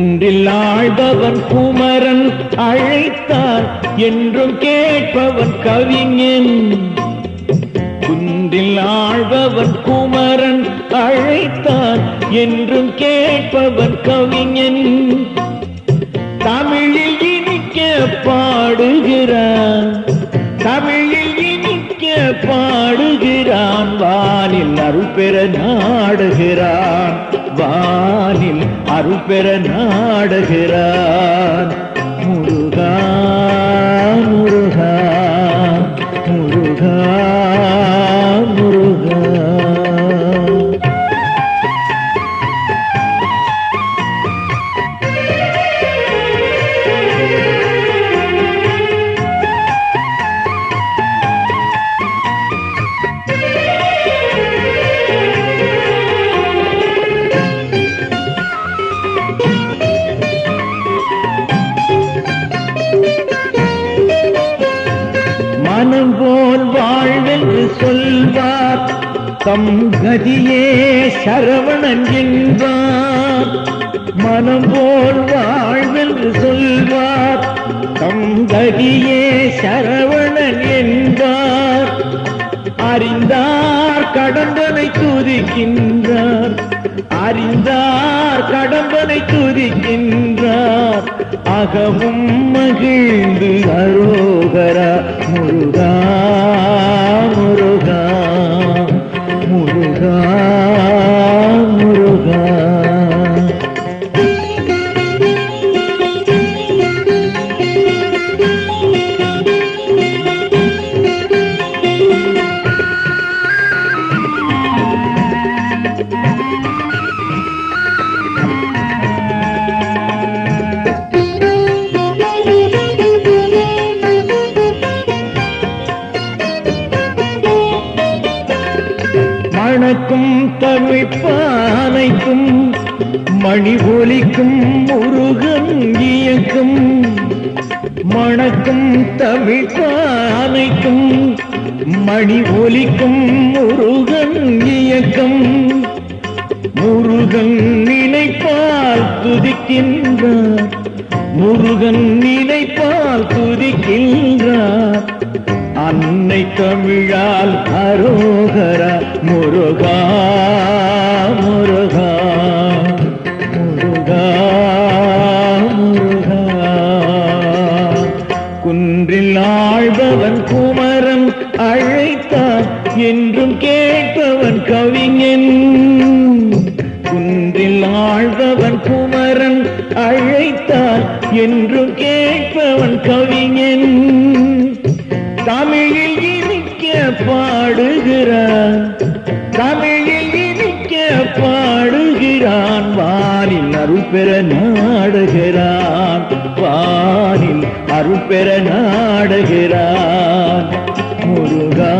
குன்றில் ஆழ்பவன் குமரன் அழைத்தான் என்றும் கேட்பவன் கவிஞன். குன்றில் ஆழ்பவன் குமரன் அழைத்தான் என்றும் கேட்பவன் கவிஞன். தமிழில் இனிக்க பாடுகிறான், தமிழில் இனிக்க பாடுகிறான். வானில் அருள் பெற நாடுகிறான், வானில் அருள் பெற நாடுகிறான். முருகா முருகா முருகா முருகா. மனம் போல் வாழ்வென்று சொல்வார், தம் கதியே சரவணன் என்பார். மனம் போல் வாழ்வென்று சொல்வார், தம் கதியே சரவணன் என்பார். அறிந்தார் கடம்பனை துதிக்கின்றார், அறிந்தார் கடம்பனை துதிக்கின்றார். அகமும் மகிழ்ந்து அரோகரா முருகா முருகா முருகா முருகா. மணக்கும் தமிழ் பானைக்கும் மணி ஒலிக்கும் முருகன் இயக்கும். மணக்கும் தமிழ் பானைக்கும் மணி ஒலிக்கும் முருகன் இயக்கம். முருகன் நினைப்பால் துதிக்கின்றார், முருகன் நினைப்பால் துதிக்கின்றார். அன்னை தமிழால் அரோகரா முருகா முருகா முருகா முருகா. குன்றில் ஆழ்பவன் குமரன் அழைத்தான் என்றும் கேட்பவன் கவிஞன். குன்றில் ஆழ்பவன் குமரன் அழைத்தான் என்றும் கேட்பவன் கவிஞன். தமிழில் இனிக்க பாடுகிறான், தமிழில் இனிக்க பாடுகிறான். வானில் அருள் பெற நாடுகிறான், வானில் அருள் பெற நாடுகிறான். முருகா